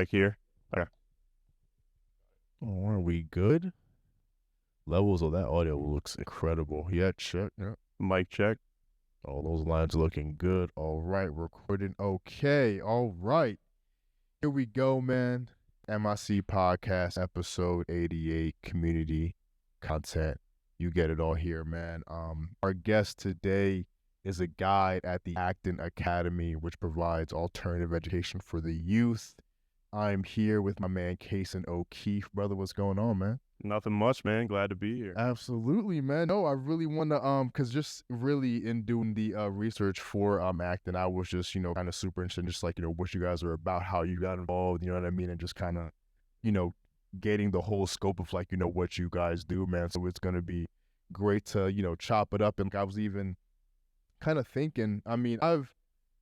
check here. Okay. Oh, are we good? Levels of that audio looks incredible. Yeah, check. Yeah. Mic check. All those lines looking good. All right, recording. Okay, all right. Here we go, man. MIC Podcast, episode 88, community content. You get it all here, man. Our guest today is a guide at the Acton Academy, which provides alternative education for the youth. I'm here with my man, Caysen O'Keefe. Brother, what's going on, man? Nothing much, man. Glad to be here. Absolutely, man. No, I really want to cause just really in doing the research for acting, I was just, kind of super interested in just like, what you guys are about, how you got involved, you know what I mean? And just kind of, you know, getting the whole scope of like, what you guys do, man. So it's gonna be great to, chop it up. And I was even kind of thinking, I mean, I've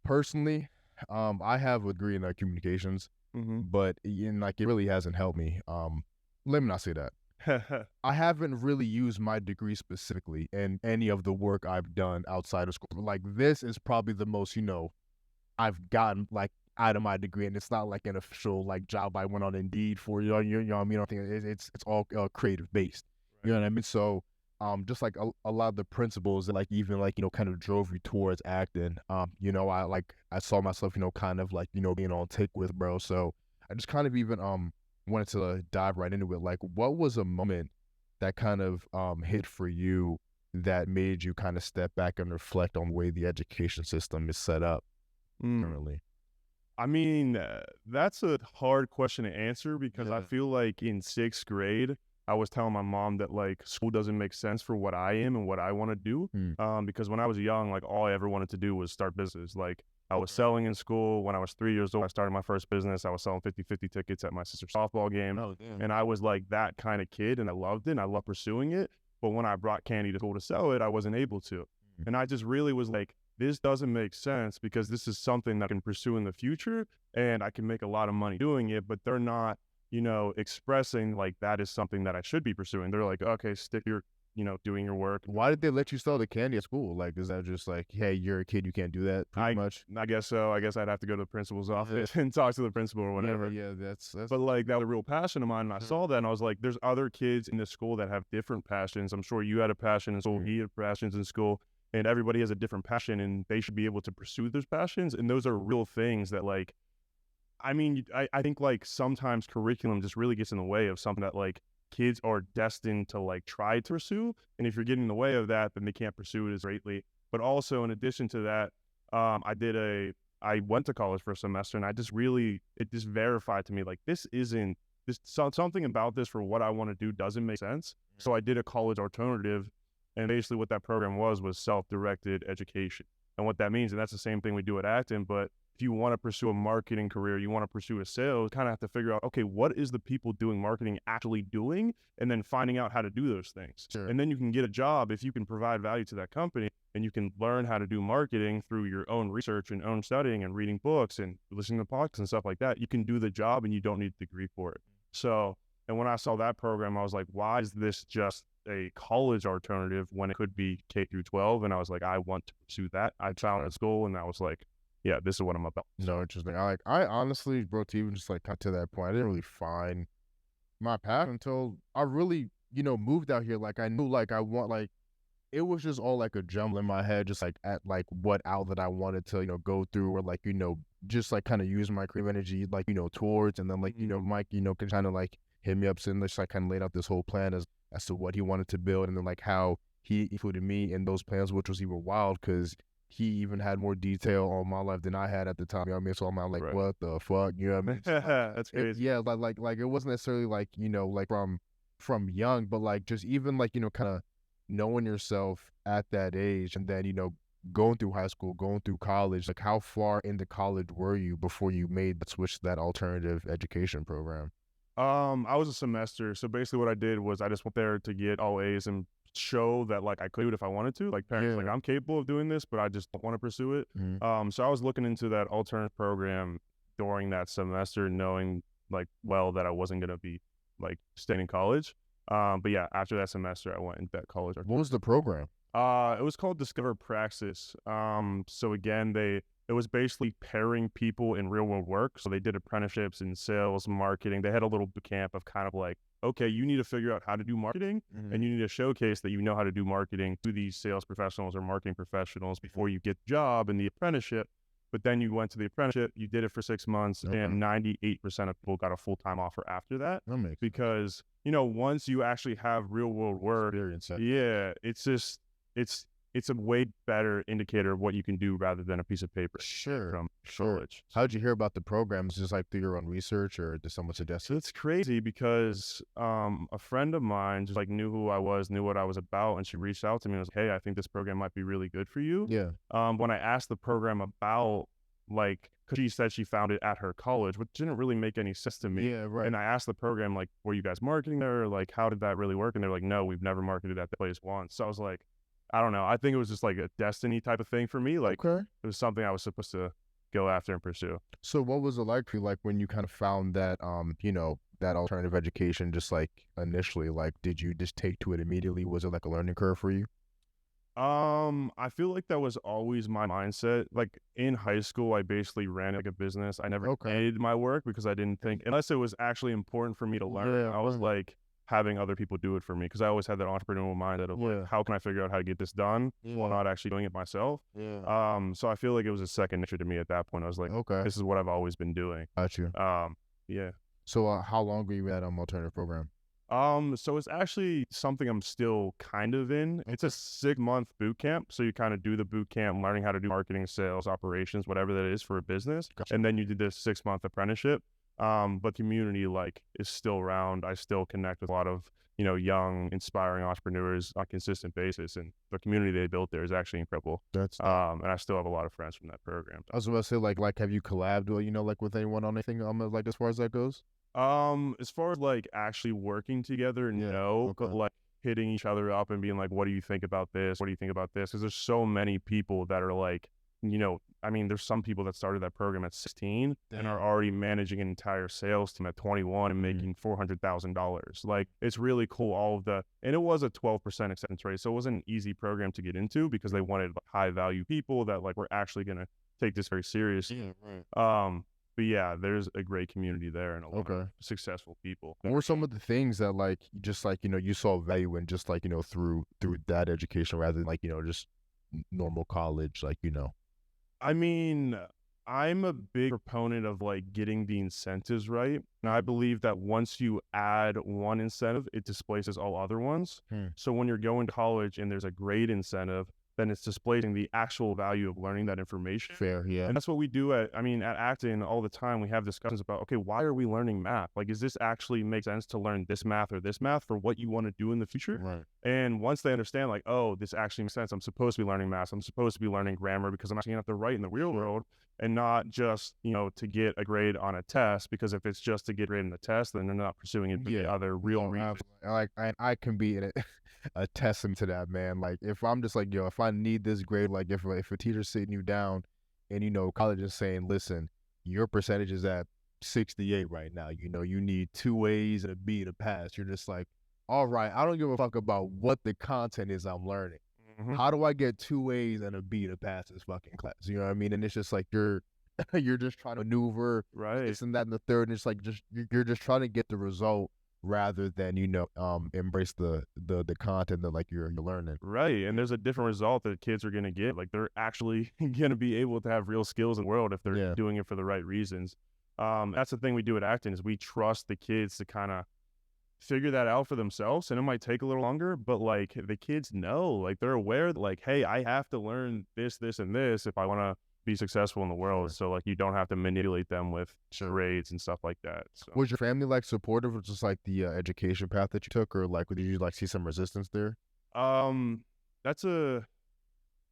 personally I have a degree in communications, but like it really hasn't helped me. Let me not say that. I haven't really used my degree specifically in any of the work I've done outside of school. Like this is probably the most, I've gotten like out of my degree, and it's not like an official like job I went on Indeed for. You know what I mean? I think it's all creative based. You know what I mean? So just like a lot of the principles that like even like kind of drove you towards acting. I saw myself kind of like being on tick with, bro. So I just kind of even wanted to dive right into it. Like, what was a moment that kind of hit for you that made you kind of step back and reflect on the way the education system is set up currently? I mean, that's a hard question to answer because I feel like in 6th grade, I was telling my mom that like school doesn't make sense for what I am and what I want to do. Because when I was young, like all I ever wanted to do was start business. Like I was selling in school. When I was 3 years old, I started my first business. I was selling 50-50 tickets at my sister's softball game. Oh, damn. And I was like that kind of kid and I loved it. And I loved pursuing it. But when I brought candy to school to sell it, I wasn't able to. And I just really was like, this doesn't make sense because this is something that I can pursue in the future and I can make a lot of money doing it, but they're not, expressing like that is something that I should be pursuing. They're like, okay, stick your, doing your work. Why did they let you sell the candy at school? Like, is that just like, hey, you're a kid, you can't do that pretty much? I guess so. I guess I'd have to go to the principal's office and talk to the principal or whatever. Yeah, that's But like that was a real passion of mine. And I saw that and I was like, there's other kids in this school that have different passions. I'm sure you had a passion in school, he had passions in school, and everybody has a different passion and they should be able to pursue those passions. And those are real things that like, I mean, I think like sometimes curriculum just really gets in the way of something that like kids are destined to like try to pursue. And if you're getting in the way of that, then they can't pursue it as greatly. But also in addition to that, I went to college for a semester and it just verified to me like something about this for what I want to do doesn't make sense. So I did a college alternative. And basically what that program was self-directed education. And what that means, and that's the same thing we do at Acton, but if you want to pursue a marketing career, you want to pursue a sales, kind of have to figure out, okay, what is the people doing marketing actually doing? And then finding out how to do those things. Sure. And then you can get a job if you can provide value to that company and you can learn how to do marketing through your own research and own studying and reading books and listening to podcasts and stuff like that. You can do the job and you don't need a degree for it. So, and when I saw that program, I was like, why is this just a college alternative when it could be K through 12? And I was like, I want to pursue that. I found it at school and I was like, yeah, this is what I'm about. No, interesting. I honestly, bro, to even just like cut to that point, I didn't really find my path until I really, moved out here. Like I knew like I want like it was just all like a jumble in my head, just like at like what outlet I wanted to, go through or like, just like kind of use my creative energy, like, towards, and then like, Mike, could kind of like hit me up and just like kind of laid out this whole plan as to what he wanted to build. And then like how he included me in those plans, which was even wild because he even had more detail on my life than I had at the time. You know what I mean? So I'm like, what the fuck? You know what I mean? That's crazy. Like it wasn't necessarily like, like from young, but like just even like, kind of knowing yourself at that age and then, going through high school, going through college, like how far into college were you before you made the switch to that alternative education program? I was a semester. So basically what I did was I just went there to get all A's and show that like I could do it if I wanted to. Like parents, like I'm capable of doing this, but I just don't want to pursue it. So I was looking into that alternative program during that semester, knowing like that I wasn't gonna be like staying in college. But yeah, after that semester, I went into that college. What was the program? It was called Discover Praxis. So again, it was basically pairing people in real world work. So they did apprenticeships in sales, marketing. They had a little boot camp of kind of like, okay, you need to figure out how to do marketing, and you need to showcase that you know how to do marketing to these sales professionals or marketing professionals before you get the job in the apprenticeship. But then you went to the apprenticeship, you did it for 6 months, and 98% of people got a full-time offer after that. That makes sense. Because, you know, once you actually have real world work, Experience. yeah, it's just, it's a way better indicator of what you can do rather than a piece of paper from college. How'd you hear about the programs? Just like through your own research, or did someone suggest So it? it's crazy because a friend of mine just like knew who I was, knew what I was about, and she reached out to me and was like, hey, I think this program might be really good for you. Yeah. When I asked the program about, like, because she said she found it at her college, which didn't really make any sense to me. Yeah, right. And I asked the program, like, were you guys marketing there? Or, like, how did that really work? And they're like, no, we've never marketed at the place once. So I was like, I don't know. I think it was just like a destiny type of thing for me. Like, Okay. it was something I was supposed to go after and pursue. So what was it like for you, like when you kind of found that, you know, that alternative education, just like initially, like, did you just take to it immediately? Was it like a learning curve for you? I feel like that was always my mindset. Like in high school, I basically ran like a business. I never Okay. hated my work because I didn't think, unless it was actually important for me to learn, Yeah, I was right. like having other people do it for me because I always had that entrepreneurial mindset of Yeah. like, how can I figure out how to get this done while Yeah. not actually doing it myself? Yeah. So I feel like it was a second nature to me at that point. I was like, Okay. this is what I've always been doing. Got you. Yeah. So how long were you at alternative program? So it's actually something I'm still kind of in. It's a 6-month boot camp. So you kind of do the boot camp, learning how to do marketing, sales, operations, whatever that is for a business. Gotcha. And then you did this 6-month apprenticeship. But community like is still around. I still connect with a lot of, you know, young, inspiring entrepreneurs on a consistent basis. And the community they built there is actually incredible. That's And I still have a lot of friends from that program. I was about to say, like have you collabed or, you know, like with anyone on anything, like as far as that goes? As far as like actually working together, Yeah, no, but okay. like hitting each other up and being like, what do you think about this? What do you think about this? Because there's so many people that are like, you know, I mean, there's some people that started that program at 16 and are Damn. already managing an entire sales team at 21 and Mhm. making $400,000. Like, it's really cool. And it was a 12% acceptance rate. So it wasn't an easy program to get into because they wanted like, high value people that like were actually going to take this very seriously. Yeah, right. But yeah, there's a great community there and a lot of Okay. successful people. What were some of the things that like just like, you know, you saw value in just like, you know, through that education rather than like, you know, just normal college, like, you know? I mean, I'm a big proponent of like getting the incentives right. And I believe that once you add one incentive, it displaces all other ones. Hmm. So when you're going to college and there's a grade incentive, then it's displacing the actual value of learning that information. Fair, yeah. And that's what we do at Acton all the time. We have discussions about, okay, why are we learning math? Like, does this actually make sense to learn this math or this math for what you want to do in the future? Right. And once they understand, like, oh, this actually makes sense. I'm supposed to be learning math. I'm supposed to be learning grammar because I'm actually going to have to write in the real world and not just, you know, to get a grade on a test. Because if it's just to get a grade on the test, then they're not pursuing it for the other real No, reasons. like I can be in it. A testament to that, man. Like if I'm just like, yo, if I need this grade, like if a teacher's sitting you down and, you know, college is saying, listen, your percentage is at 68 right now, you know, you need 2 A's and a B to pass. You're just like, all right, I don't give a fuck about what the content is I'm learning. Mhm. How do I get 2 A's and a B to pass this fucking class? You know what I mean? And it's just like you're just trying to maneuver Right. this and that and the third, and it's like you're just trying to get the result rather than, you know, embrace the content that like you're learning. Right. And there's a different result that kids are going to get. Like they're actually going to be able to have real skills in the world if they're Yeah. doing it for the right reasons. That's the thing we do at Acton is we trust the kids to kind of figure that out for themselves. And it might take a little longer, but like the kids know, like they're aware that like, hey, I have to learn this, this, and this if I want to be successful in the world. So like you don't have to manipulate them with grades and stuff like that. So. Was your family like supportive of just like the education path that you took, or like did you like see some resistance there? That's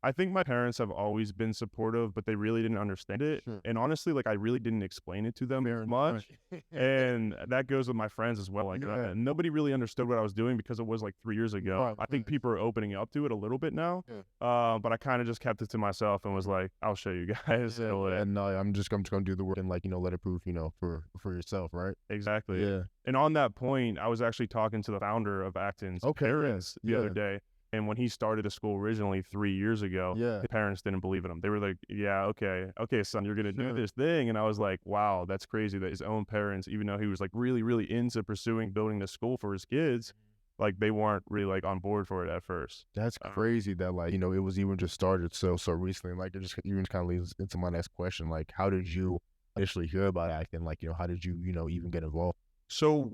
I think my parents have always been supportive, but they really didn't understand it. Sure. And honestly, like I really didn't explain it to them Fair enough, much. right. And that goes with my friends as well. Like Yeah. nobody really understood what I was doing because it was like 3 years ago. Right, I think right. people are opening up to it a little bit now. Yeah. But I kind of just kept it to myself and was like, I'll show you guys. And I'm just gonna do the work and like, you know, let it prove, you know, for yourself, right? Exactly. Yeah. And on that point, I was actually talking to the founder of Acton's parents the other day. And when he started the school originally 3 years ago, Yeah. his parents didn't believe in him. They were like, yeah, okay, son, you're going to do this thing. And I was like, wow, that's crazy that his own parents, even though he was like really, really into pursuing building this school for his kids, like they weren't really like on board for it at first. That's crazy that like, it was even just started so recently. Like it just even kind of leads into my next question. Like, how did you initially hear about acting? Like, how did you, even get involved? So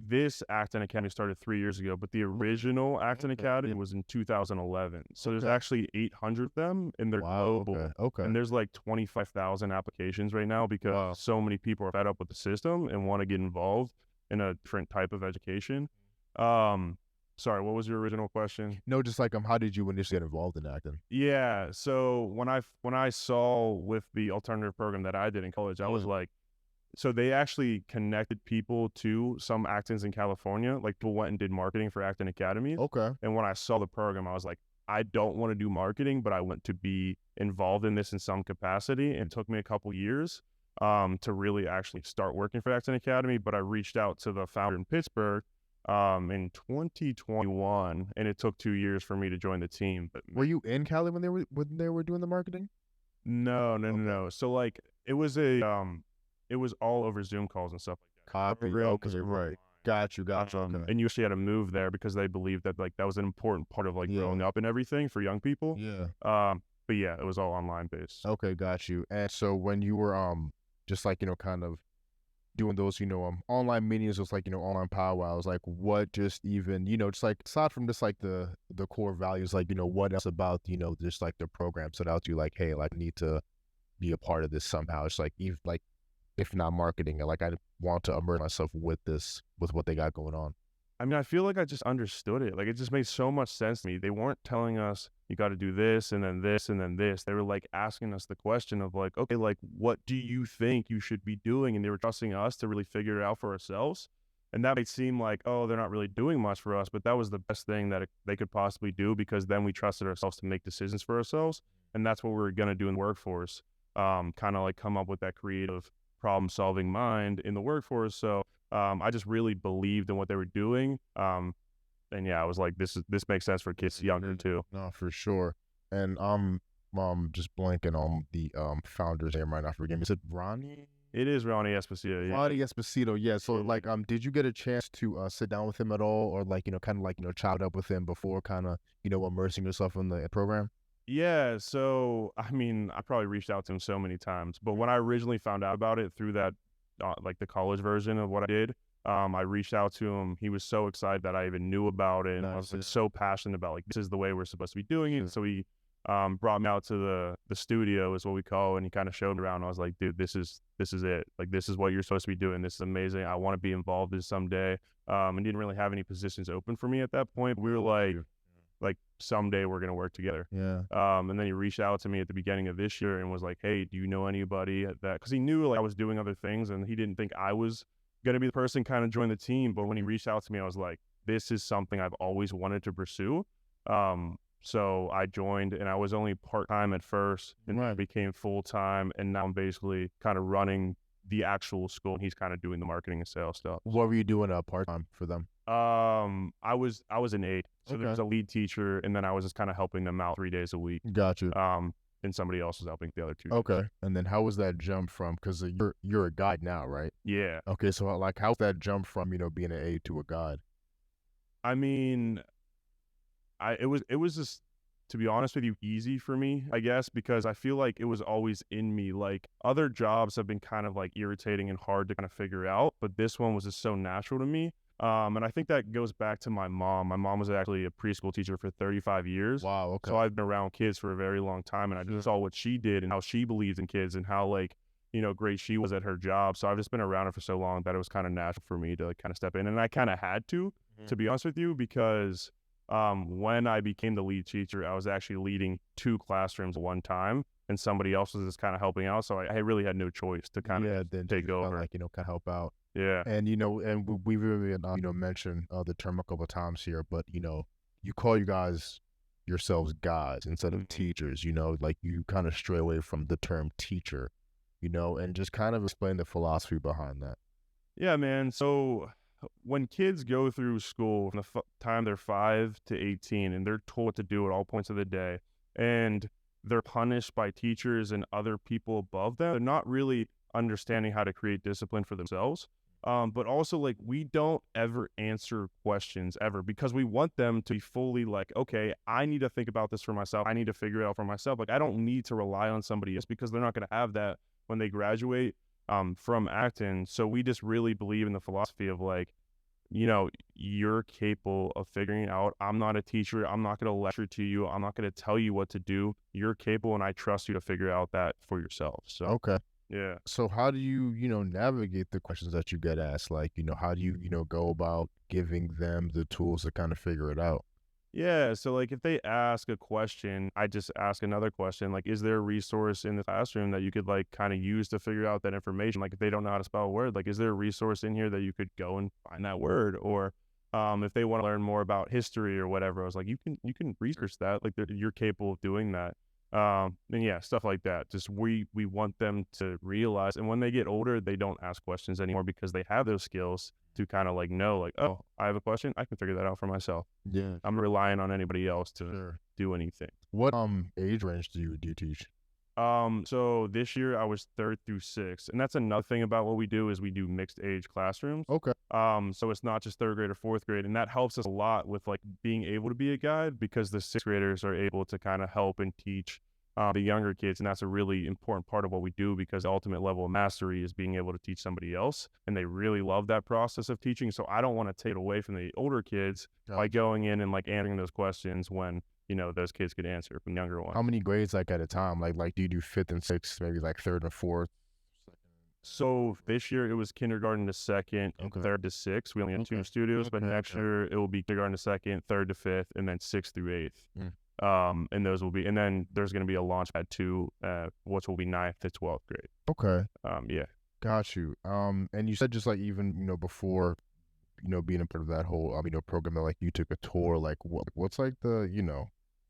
this acting academy started 3 years ago, but the original acting academy was in 2011. So there's actually 800 of them, and they're global. Okay. And there's like 25,000 applications right now because so many people are fed up with the system and want to get involved in a different type of education. Sorry, what was your original question? No, just like how did you initially get involved in acting? Yeah, so when I saw with the alternative program that I did in college, I was like, so they actually connected people to some actings in California. Like people went and did marketing for acting academies. Okay. And when I saw the program, I was like, I don't want to do marketing, but I want to be involved in this in some capacity. And it took me a couple years to really actually start working for acting academy. But I reached out to the founder in Pittsburgh in 2021, and it took 2 years for me to join the team. But were you in Cali when they were doing the marketing? No. So like it was it was all over Zoom calls and stuff like that. Copy. Okay, right. Got you. Okay. And you actually had to move there because they believed that like that was an important part of like growing up and everything for young people. Yeah. But yeah, it was all online based. Okay, got you. And so when you were just like kind of doing those online meetings, those like online powwows, like what just even just like aside from just like the core values, like what else about just like the program stood out to you, like, hey, like I need to be a part of this somehow? It's like even like if not marketing, like I want to immerse myself with what they got going on. I mean, I feel like I just understood it. Like it just made so much sense to me. They weren't telling us you got to do this and then this and then this. They were like asking us the question of like, okay, like what do you think you should be doing? And they were trusting us to really figure it out for ourselves. And that might seem like, oh, they're not really doing much for us, but that was the best thing that they could possibly do because then we trusted ourselves to make decisions for ourselves. And that's what we were going to do in the workforce. Kind of like come up with that creative problem-solving mind in the workforce. So I just really believed in what they were doing. And yeah, I was like, this makes sense for kids younger too. No, for sure. And I'm just blanking on the founder's name right now. Forgive me. Is it Ronnie? It is Ronnie Esposito. Yeah. Ronnie Esposito. Yeah. So like, did you get a chance to sit down with him at all, or like kind of like chat up with him before kind of immersing yourself in the program? Yeah, so I mean, I probably reached out to him so many times, but when I originally found out about it through that, like the college version of what I did, I reached out to him. He was so excited that I even knew about it. And I was like so passionate about like, this is the way we're supposed to be doing it. So he brought me out to the studio is what we call, and he kind of showed me around. I was like, dude, this is it. Like, this is what you're supposed to be doing. This is amazing. I want to be involved in someday. And didn't really have any positions open for me at that point. We were like someday we're going to work together. Yeah. And then he reached out to me at the beginning of this year and was like, hey, do you know anybody at that? Because he knew like I was doing other things and he didn't think I was going to be the person kind of join the team. But when he reached out to me, I was like, this is something I've always wanted to pursue. So I joined and I was only part-time at first and I became full-time. And now I'm basically kind of running the actual school and he's kind of doing the marketing and sales stuff. What were you doing part-time for them? I was an aide. So there was a lead teacher and then I was just kind of helping them out 3 days a week. Got you. And somebody else was helping the other 2 days. Okay. And then how was that jump from, because you're a guide now, right? Yeah. Okay. So like, how's that jump from, being an aide to a guide? I mean, it was just, to be honest with you, easy for me, I guess, because I feel like it was always in me. Like other jobs have been kind of like irritating and hard to kind of figure out, but this one was just so natural to me. And I think that goes back to my mom. My mom was actually a preschool teacher for 35 years. Wow. Okay. So I've been around kids for a very long time and I just saw what she did and how she believes in kids and how like, great she was at her job. So I've just been around her for so long that it was kind of natural for me to like kind of step in. And I kind of had to be honest with you, because when I became the lead teacher, I was actually leading 2 classrooms at one time and somebody else was just kind of helping out. So I really had no choice to kind of take over. Like, kind of help out. Yeah. And, and we really, mentioned the term a couple of times here, but, you call you guys yourselves guides instead of teachers, like you kind of stray away from the term teacher, and just kind of explain the philosophy behind that. Yeah, man. So when kids go through school from the time they're 5 to 18 and they're told what to do at all points of the day, and they're punished by teachers and other people above them, they're not really understanding how to create discipline for themselves. But also, like, we don't ever answer questions ever because we want them to be fully like, okay, I need to think about this for myself. I need to figure it out for myself. Like, I don't need to rely on somebody else because they're not going to have that when they graduate from Acton. So we just really believe in the philosophy of like, you're capable of figuring it out. I'm not a teacher. I'm not going to lecture to you. I'm not going to tell you what to do. You're capable, and I trust you to figure out that for yourself. So, Okay. yeah. So how do you, navigate the questions that you get asked? Like, how do you, go about giving them the tools to kind of figure it out? Yeah, so like if they ask a question, I just ask another question. Like, is there a resource in the classroom that you could like kind of use to figure out that information? Like, if they don't know how to spell a word, like, is there a resource in here that you could go and find that word? Or if they want to learn more about history or whatever, I was like, you can research that. Like, you're capable of doing that. And yeah, stuff like that. Just we want them to realize, and when they get older, they don't ask questions anymore because they have those skills to kind of like know, like, oh, I have a question, I can figure that out for myself. Yeah, I'm relying on anybody else to sure. do anything. What age range do you teach? So this year I was 3rd through 6th, and that's another thing about what we do is we do mixed age classrooms. Okay. So it's not just 3rd grade or 4th grade, and that helps us a lot with like being able to be a guide because the 6th graders are able to kind of help and teach the younger kids, and that's a really important part of what we do because the ultimate level of mastery is being able to teach somebody else, and they really love that process of teaching. So I don't want to take it away from the older kids by going in and like answering those questions when those kids could answer from younger ones. How many grades like at a time? Like do you do fifth and sixth, maybe like third and fourth? So this year it was kindergarten to 2nd and Okay. 3rd to 6th. We only had 2 Okay. studios, but Okay, next okay. year it will be kindergarten to 2nd, 3rd to 5th, and then 6th through 8th. Mm. And those will be, and then there's going to be a launch pad too, which will be 9th to 12th grade. Okay. Yeah. Got you. And you said just like even, before, being a part of that whole, program that like you took a tour, like what's like the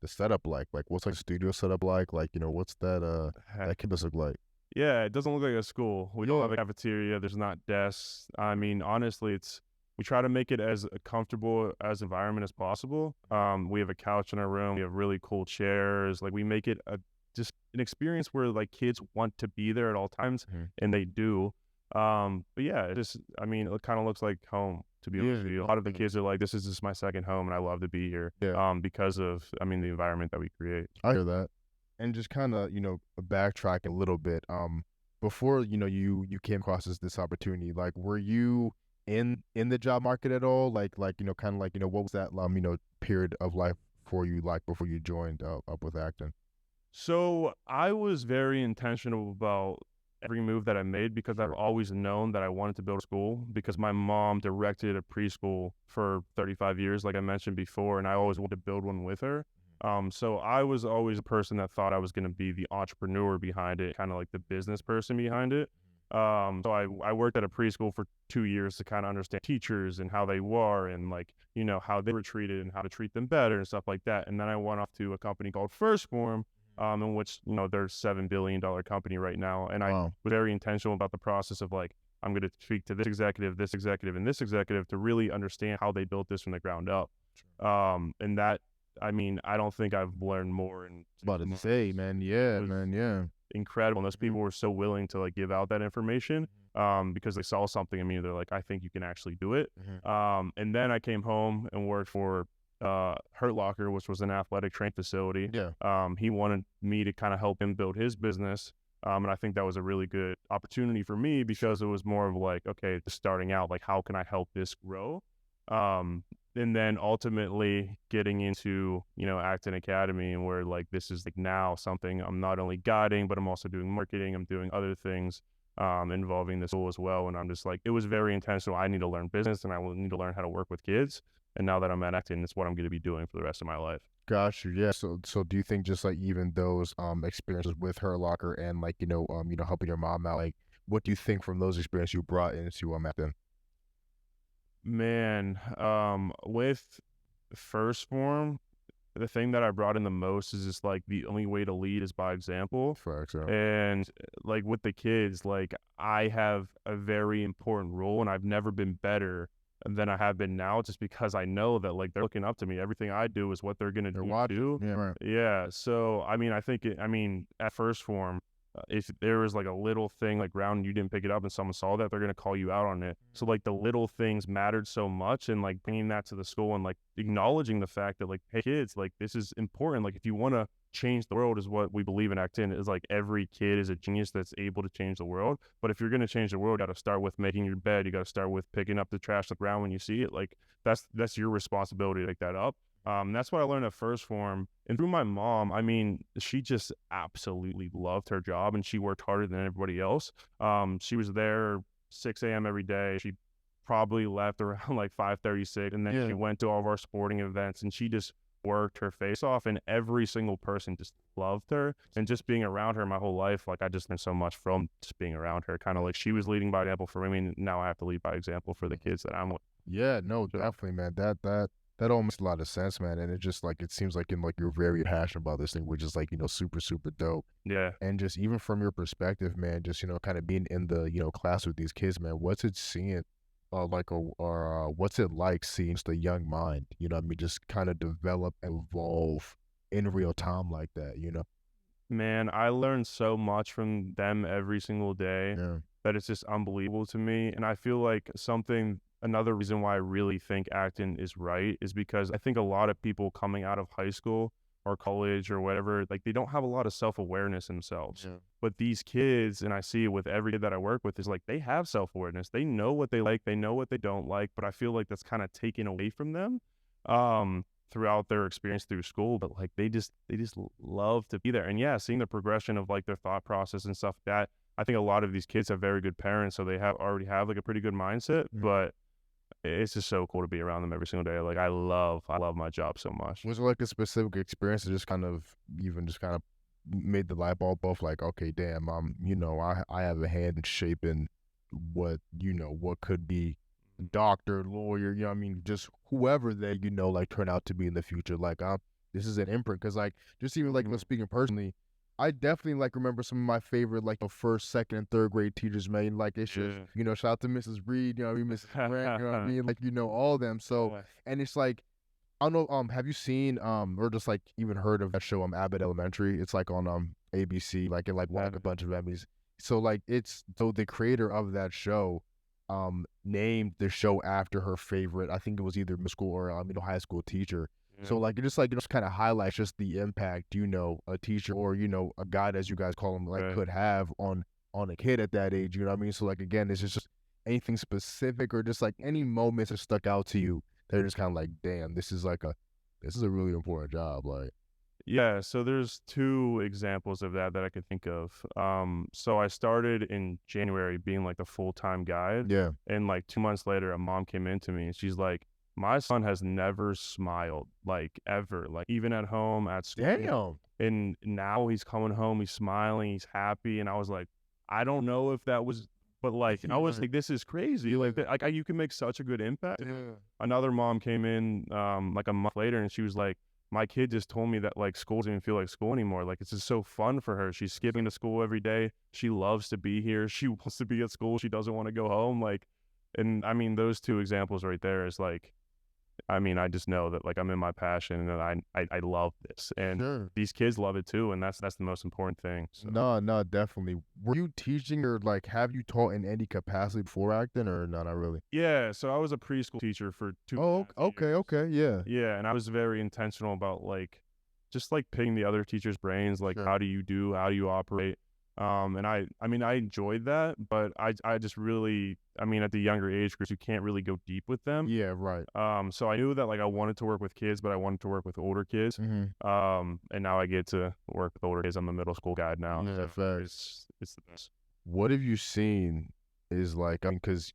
setup like? Like what's like studio setup like? Like, what's that campus look like? Yeah, it doesn't look like a school. We don't Yeah. have a cafeteria. There's not desks. I mean, honestly, we try to make it as comfortable as environment as possible. We have a couch in our room. We have really cool chairs. Like, we make it just an experience where like kids want to be there at all times, Mhm. and they do. But yeah, it kind of looks like home, to be honest with you. A lot of the kids are like, this is just my second home, and I love to be here. Yeah. Because of, the environment that we create. I hear that. And just kind of, backtrack a little bit. Before, you came across this opportunity, like were you in the job market at all? Like, kind of like, what was that period of life for you like before you joined up with acting? So I was very intentional about every move that I made because I've always known that I wanted to build a school because my mom directed a preschool for 35 years, like I mentioned before, and I always wanted to build one with her. So I was always a person that thought I was going to be the entrepreneur behind it, kind of like the business person behind it. So I worked at a preschool for 2 years to kind of understand teachers and how they were and like, how they were treated and how to treat them better and stuff like that. And then I went off to a company called First Form, in which, they're $7 billion company right now. And I Wow. was very intentional about the process of like, I'm going to speak to this executive, and this executive to really understand how they built this from the ground up. And that, I don't think I've learned more in About 6 to months. say, man. Yeah, It was man. Yeah. incredible. And those people were so willing to like give out that information, because they saw something in me. They're like, I think you can actually do it. And then I came home and worked for Hurt Locker, which was an athletic training facility. Yeah. He wanted me to kind of help him build his business. And I think that was a really good opportunity for me because it was more of like, okay, just starting out, like, how can I help this grow? And then ultimately getting into, Acton Academy, and where like this is like now something I'm not only guiding, but I'm also doing marketing. I'm doing other things involving the school as well. And I'm just like, it was very intentional. I need to learn business and I will need to learn how to work with kids. And now that I'm at Acton, it's what I'm going to be doing for the rest of my life. Got you. Yeah. So do you think just like even those experiences with Her Locker and like, helping your mom out, like what do you think from those experiences you brought into acting? Man, with First Form, the thing that I brought in the most is just like the only way to lead is by example. Facts, yeah. And like with the kids, like I have a very important role, and I've never been better than I have been now, just because I know that like they're looking up to me. Everything I do is what they're gonna They're do watching. too. Yeah, right. Yeah. So I mean, I think at first form, if there was like a little thing like round and you didn't pick it up and someone saw that, they're gonna call you out on it. So like the little things mattered so much, and like bringing that to the school and like acknowledging the fact that like, hey kids, like this is important. Like if you want to change the world, is what we believe in Acton, is like every kid is a genius that's able to change the world. But if you're gonna change the world, you got to start with making your bed. You got to start with picking up the trash on the ground when you see it. Like that's your responsibility to pick that up. That's what I learned at first form. And through my mom, I mean, she just absolutely loved her job and she worked harder than everybody else. She was there 6 a.m. every day. She probably left around like 5:36, and then she Yeah. went to all of our sporting events and she just worked her face off, and every single person just loved her. And just being around her my whole life, like I just learned so much from just being around her. Kind of like she was leading by example for me, and now I have to lead by example for the kids that I'm with. Yeah, no, So, definitely, man. That all makes a lot of sense, man. And it just like it seems like like you're very passionate about this thing, which is like, super, super dope. yeah. And just even from your perspective, man, just kind of being in the, class with these kids, man, what's it seeing what's it like seeing just a young mind, what I mean, just kind of develop and evolve in real time like that. Man, I learn so much from them every single day Yeah. that it's just unbelievable to me. And I feel like another reason why I really think acting is right is because I think a lot of people coming out of high school or college or whatever, like they don't have a lot of self-awareness themselves. Yeah. But these kids, and I see it with every kid that I work with, is like they have self-awareness. They know what they like, they know what they don't like, but I feel like that's kind of taken away from them. Throughout their experience through school, but like they just love to be there. And yeah, seeing the progression of like their thought process and stuff like that, I think a lot of these kids have very good parents, so they already have like a pretty good mindset. Mhm. But it's just so cool to be around them every single day. Like I love my job so much. Was there like a specific experience that just kind of made the light bulb off like, okay, damn, I have a hand in shaping what could be doctor, lawyer, what I mean, just whoever they, like turn out to be in the future. Like, this is an imprint. Cause like, just even like, speaking personally, I definitely like remember some of my favorite, like the first, second, and third grade teachers, man. Like, it's just, Yeah. shout out to Mrs. Reed, Mrs. Grant, you know what I mean? Like, all of them. So, Yeah. and it's like, I don't know, have you seen, or just like even heard of that show, Abbott Elementary? It's like on, ABC, like it like won like a bunch of Emmys. So like so the creator of that show, named the show after her favorite, I think it was either middle school or, high school teacher. So like it just kind of highlights just the impact, a teacher or, a guide, as you guys call him, like Right. could have on a kid at that age, you know what I mean? So like, again, it's just anything specific or just like any moments that stuck out to you. They're just kind of like, damn, this is a really important job. Like, Yeah, so there's two examples of that I could think of. So I started in January being like the full-time guide, yeah, and like 2 months later, a mom came into me and she's like, "My son has never smiled, like ever, like even at home, at school, damn, and now he's coming home, he's smiling, he's happy." And I was like, I don't know if that was, but like I was Right. like, this is crazy, like you can make such a good impact. Yeah. Another mom came in like a month later and she was like, my kid just told me that like school doesn't even feel like school anymore. Like it's just so fun for her. She's skipping to school every day. She loves to be here. She wants to be at school. She doesn't want to go home. Like, and I mean, those two examples right there is like, I mean, I just know that like I'm in my passion and I love this, and Sure. these kids love it too, and that's the most important thing. So. No, definitely. Were you teaching or like have you taught in any capacity before acting or no, not really? Yeah, so I was a preschool teacher for two and a Oh, half okay, years. okay, yeah. Yeah, and I was very intentional about like just like picking the other teachers' brains, like Sure. how do you operate? And I mean I enjoyed that, but I just really, I mean at the younger age groups you can't really go deep with them. Yeah, right. So I knew that like I wanted to work with kids, but I wanted to work with older kids. Mm-hmm. And now I get to work with older kids. I'm a middle school guide now. Yeah, So facts. it's the best. What have you seen is like, I mean, because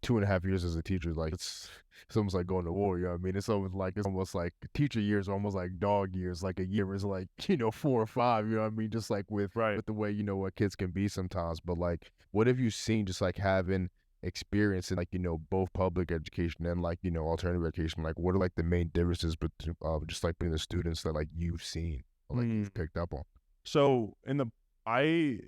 2.5 years as a teacher, like it's almost like going to war, you know what I mean? It's almost like teacher years are almost like dog years. Like a year is like, 4 or 5, you know what I mean? Just like Right. with the way, what kids can be sometimes. But like, what have you seen just like having experience in like, both public education and like, alternative education? Like what are like the main differences between just like being the students that like you've seen or like you've picked up on? So I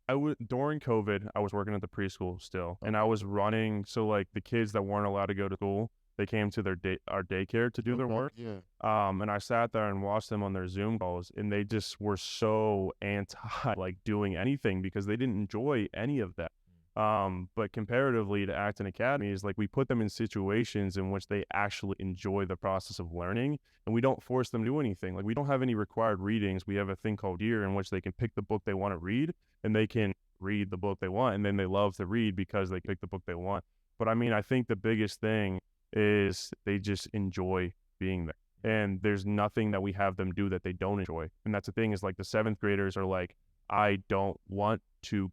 I would during COVID, I was working at the preschool still, and I Okay. was running. So like the kids that weren't allowed to go to school, they came to our daycare to do their Okay. work. Yeah. And I sat there and watched them on their Zoom calls, and they just were so anti like doing anything because they didn't enjoy any of that. But comparatively to Acton Academy is like we put them in situations in which they actually enjoy the process of learning, and we don't force them to do anything. Like we don't have any required readings. We have a thing called Year in which they can pick the book they want to read, and they can read the book they want, and then they love to read because they pick the book they want. But I mean, I think the biggest thing is they just enjoy being there. And there's nothing that we have them do that they don't enjoy. And that's the thing is like the seventh graders are like, I don't want to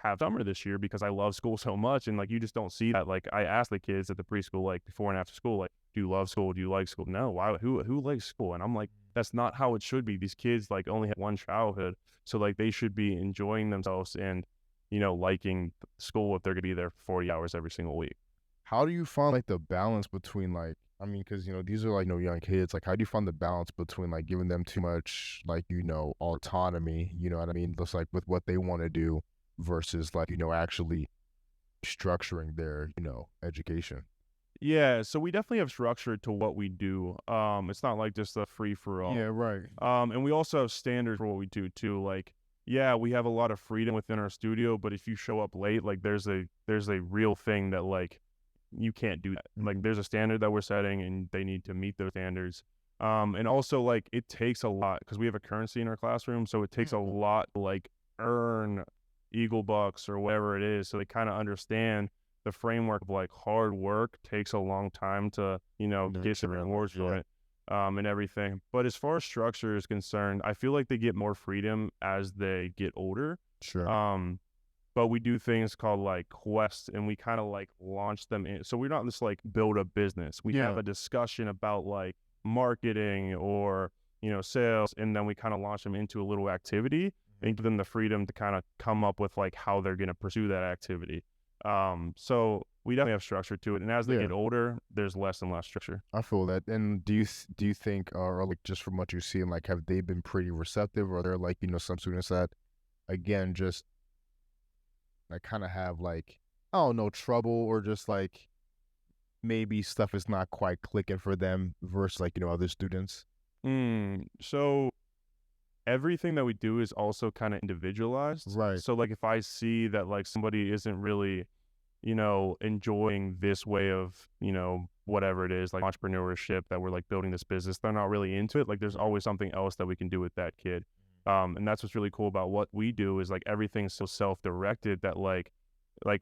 have summer this year because I love school so much. And like, you just don't see that. Like I asked the kids at the preschool, like before and after school, like, do you love school? Do you like school? No. Why? Who likes school? And I'm like, that's not how it should be. These kids like only have one childhood. So like they should be enjoying themselves and, liking school if they're going to be there for 40 hours every single week. How do you find like the balance between like, I mean, because these are like young kids. Like, how do you find the balance between like giving them too much like autonomy? You know what I mean? Just like with what they want to do versus like actually structuring their education. Yeah, so we definitely have structure to what we do. It's not like just a free for all. Yeah, right. And we also have standards for what we do too. Like, yeah, we have a lot of freedom within our studio, but if you show up late, like there's a real thing that like you can't do that. Like there's a standard that we're setting and they need to meet those standards. And also like it takes a lot because we have a currency in our classroom, so it takes a lot to like earn Eagle Bucks or whatever it is. So they kind of understand the framework of like hard work takes a long time to, get some rewards for it. And everything. But as far as structure is concerned, I feel like they get more freedom as they get older. Sure. But we do things called like quests and we kind of like launch them in. So we're not just like build a business. We have a discussion about like marketing or, sales, and then we kind of launch them into a little activity and give them the freedom to kind of come up with like how they're going to pursue that activity. So we definitely have structure to it. And as they get older, there's less and less structure. I feel that. And do you think, or like just from what you've seen, like have they been pretty receptive, or are there like some students that, again, just like kind of have like I don't know trouble, or just like maybe stuff is not quite clicking for them versus like other students? So everything that we do is also kind of individualized. Right. So like if I see that like somebody isn't really, enjoying this way of, whatever it is, like entrepreneurship that we're like building this business, they're not really into it. Like there's always something else that we can do with that kid. And that's what's really cool about what we do is like everything's so self-directed that like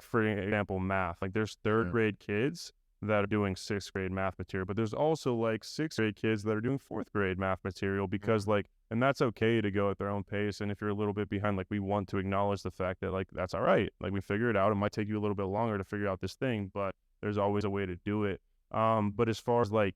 for example, math, like there's third grade kids that are doing sixth grade math material, but there's also like sixth grade kids that are doing fourth grade math material because like, and that's okay to go at their own pace. And if you're a little bit behind, like we want to acknowledge the fact that like, that's all right. Like we figure it out. It might take you a little bit longer to figure out this thing, but there's always a way to do it. But as far as like,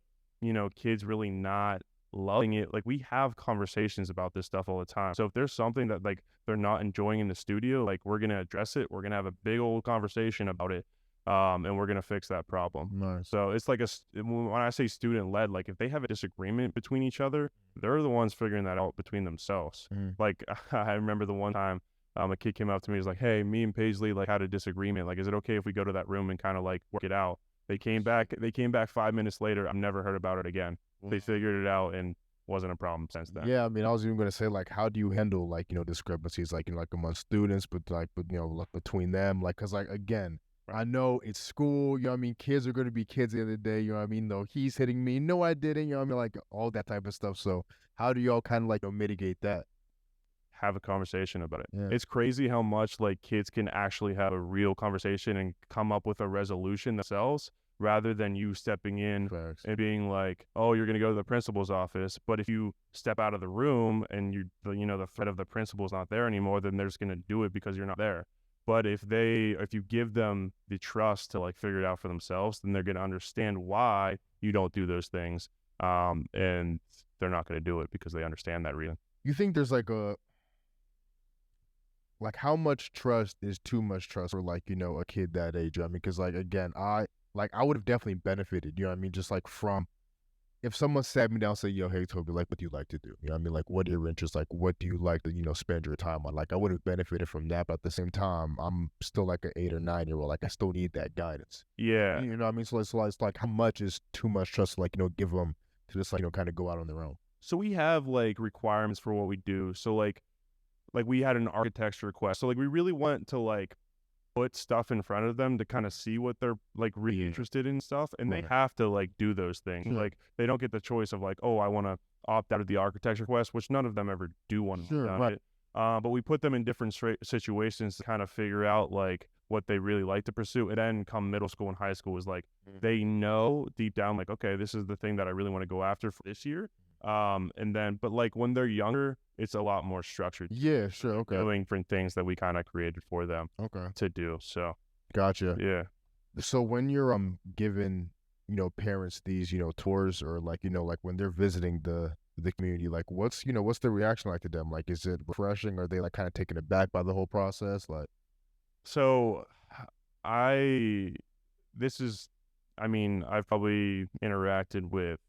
kids really not loving it, like we have conversations about this stuff all the time. So if there's something that like they're not enjoying in the studio, like we're going to address it. We're going to have a big old conversation about it. And we're going to fix that problem. Nice. So it's like when I say student led, like if they have a disagreement between each other, they're the ones figuring that out between themselves. Like I remember the one time a kid came up to me, he's like, hey, me and Paisley like had a disagreement. Like, is it okay if we go to that room and kind of like work it out? They came back 5 minutes later. I've never heard about it again. They figured it out and wasn't a problem since then. Yeah, I mean, I was even going to say, like, how do you handle, like, discrepancies, like, like among students, but, like, like between them? Like, because, like, again, I know it's school, you know what I mean? Kids are going to be kids at the end of the day, you know what I mean? No, he's hitting me. No, I didn't, you know what I mean? Like, all that type of stuff. So, how do y'all kind of, like, mitigate that? Have a conversation about it. Yeah. It's crazy how much, like, kids can actually have a real conversation and come up with a resolution themselves, rather than you stepping in and being like, oh, you're going to go to the principal's office. But if you step out of the room and the threat of the principal's not there anymore, then they're just going to do it because you're not there. But if you give them the trust to like figure it out for themselves, then they're going to understand why you don't do those things. And they're not going to do it because they understand that reason. You think there's like how much trust is too much trust for like, a kid that age? I mean, because like, again, I would have definitely benefited, you know what I mean? Just like from if someone sat me down and said, yo, hey, Toby, like, what do you like to do? You know what I mean? Like, what are your interests? Like, what do you like to, spend your time on? Like, I would have benefited from that, but at the same time, I'm still like an 8 or 9 year old. Like, I still need that guidance. Yeah. You know what I mean? So it's like, how much is too much trust to, like, give them to just, like, kind of go out on their own? So we have like requirements for what we do. So like we had an architecture request. So like we really want to like put stuff in front of them to kind of see what they're like really interested in stuff, and they Right. have to like do those things. Sure. Like they don't get the choice of like, oh, I want to opt out of the architecture quest, which none of them ever do want to Sure, opt out right. of it. But we put them in different situations to kind of figure out like what they really like to pursue. And then come middle school and high school is like they know deep down like, okay, this is the thing that I really want to go after for this year. And then but like when they're younger, it's a lot more structured. Yeah, sure. Okay. Doing different things that we kind of created for them Okay. to do. So Gotcha. yeah. So when you're giving parents these tours, or like like when they're visiting the community, like what's the reaction like to them? Like, is it refreshing? Are they like kind of taken aback by the whole process? Like, So I this is I mean, I've probably interacted with